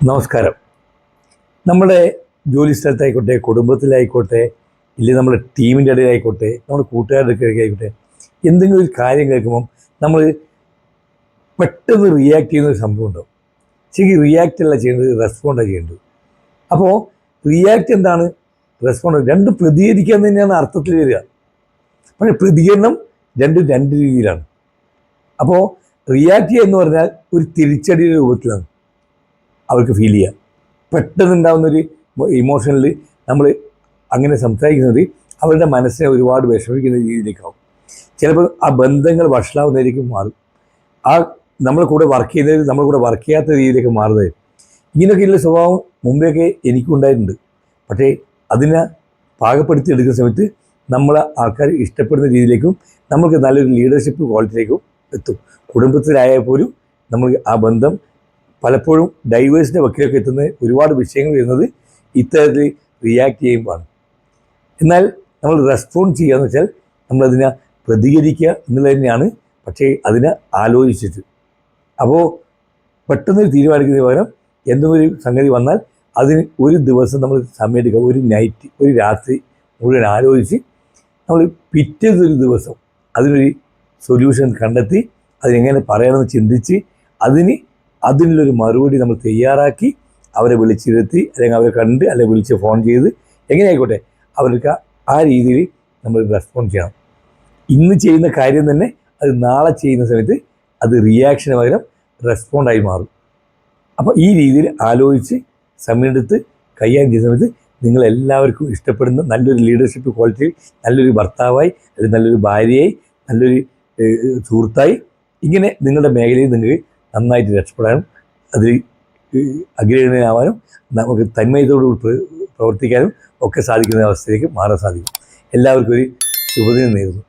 നമസ്കാരം. നമ്മുടെ ജോലി സ്ഥലത്തായിക്കോട്ടെ, കുടുംബത്തിലായിക്കോട്ടെ, ഇല്ലെങ്കിൽ നമ്മുടെ ടീമിൻ്റെ ഇടയിലായിക്കോട്ടെ, നമ്മുടെ കൂട്ടുകാരുടെ ആയിക്കോട്ടെ, എന്തെങ്കിലും ഒരു കാര്യം കേൾക്കുമ്പം നമ്മൾ പെട്ടെന്ന് റിയാക്ട് ചെയ്യുന്ന ഒരു സംഭവം ഉണ്ടാവും. ശരിക്കും റിയാക്റ്റ് അല്ല ചെയ്യേണ്ടത്, റെസ്പോണ്ടാണ് ചെയ്യേണ്ടത്. അപ്പോൾ റിയാക്റ്റ് എന്താണ്, റെസ്പോണ്ട് രണ്ടും പ്രതികരിക്കാൻ തന്നെയാണ് അർത്ഥത്തിൽ വരിക. പക്ഷേ പ്രതികരണം രണ്ട് രീതിയിലാണ്. അപ്പോൾ റിയാക്ട് ചെയ്യുക എന്ന് പറഞ്ഞാൽ ഒരു തിരിച്ചടിയുടെ രൂപത്തിലാണ് അവർക്ക് ഫീൽ ചെയ്യുക. പെട്ടെന്നുണ്ടാകുന്നൊരു ഇമോഷനിൽ നമ്മൾ അങ്ങനെ സംസാരിക്കുന്നത് അവരുടെ മനസ്സിനെ ഒരുപാട് വിഷമിക്കുന്ന രീതിയിലേക്കാവും. ചിലപ്പോൾ ആ ബന്ധങ്ങൾ വഷളാവുന്നതിലേക്ക് മാറും. ആ നമ്മളെ കൂടെ വർക്ക് ചെയ്യുന്നത് നമ്മളെ കൂടെ വർക്ക് ചെയ്യാത്ത രീതിയിലേക്ക് മാറുന്നത്. ഇങ്ങനെയൊക്കെയുള്ള സ്വഭാവം മുമ്പെയൊക്കെ എനിക്കുണ്ടായിട്ടുണ്ട്. പക്ഷേ അതിനെ പാകപ്പെടുത്തി എടുക്കുന്ന സമയത്ത് നമ്മളെ ആൾക്കാർ ഇഷ്ടപ്പെടുന്ന രീതിയിലേക്കും നമുക്ക് നല്ലൊരു ലീഡർഷിപ്പ് ക്വാളിറ്റിയിലേക്കും എത്തും. കുടുംബത്തിലായാൽ പോലും നമ്മൾ ആ ബന്ധം പലപ്പോഴും ഡൈവേഴ്സിൻ്റെ വക്കിലൊക്കെ എത്തുന്ന ഒരുപാട് വിഷയങ്ങൾ വരുന്നത് ഇത്തരത്തിൽ റിയാക്ട് ചെയ്യുമ്പോഴാണ്. എന്നാൽ നമ്മൾ റെസ്പോണ്ട് ചെയ്യുക എന്ന് വെച്ചാൽ നമ്മളതിനെ പ്രതികരിക്കുക എന്നുള്ളത് തന്നെയാണ്. പക്ഷേ അതിനെ ആലോചിച്ചിട്ട്, അപ്പോൾ പെട്ടെന്ന് തീരുമാനിക്കുന്നതിന് പകരം എന്തെങ്കിലും ഒരു സംഗതി വന്നാൽ അതിന് ഒരു ദിവസം നമ്മൾ സമയമെടുക്കുക. ഒരു നൈറ്റ്, ഒരു രാത്രി മുഴുവൻ ആലോചിച്ച് നമ്മൾ പിറ്റേതൊരു ദിവസം അതിനൊരു സൊല്യൂഷൻ കണ്ടെത്തി അതിനെങ്ങനെ പറയണമെന്ന് ചിന്തിച്ച് അതിനുള്ളൊരു മറുപടി നമ്മൾ തയ്യാറാക്കി അവരെ വിളിച്ചിരുത്തി, അല്ലെങ്കിൽ അവരെ കണ്ട്, അല്ലെങ്കിൽ വിളിച്ച് ഫോൺ ചെയ്ത് എങ്ങനെയായിക്കോട്ടെ അവർക്ക് ആ രീതിയിൽ നമ്മൾ റെസ്പോണ്ട് ചെയ്യണം. ഇന്ന് ചെയ്യുന്ന കാര്യം തന്നെ അത് നാളെ ചെയ്യുന്ന സമയത്ത് അത് റിയാക്ഷന് പകരം റെസ്പോണ്ടായി മാറും. അപ്പോൾ ഈ രീതിയിൽ ആലോചിച്ച് സമയമെടുത്ത് കൈകാര്യം ചെയ്യുന്ന സമയത്ത് നിങ്ങളെല്ലാവർക്കും ഇഷ്ടപ്പെടുന്ന നല്ലൊരു ലീഡർഷിപ്പ് ക്വാളിറ്റിയിൽ നല്ലൊരു ഭർത്താവായി, അല്ലെങ്കിൽ നല്ലൊരു ഭാര്യയായി, നല്ലൊരു സുഹൃത്തായി, ഇങ്ങനെ നിങ്ങളുടെ മേഖലയിൽ നിങ്ങൾക്ക് നന്നായിട്ട് രക്ഷപ്പെടാനും അതിൽ അഗ്രഗണ്യനാവാനും നമുക്ക് തന്മയത്തോടുകൂടി പ്രവർത്തിക്കാനും ഒക്കെ സാധിക്കുന്ന അവസ്ഥയിലേക്ക് മാറാൻ സാധിക്കും. എല്ലാവർക്കും ഒരു ശുഭദിനം നേരുന്നു.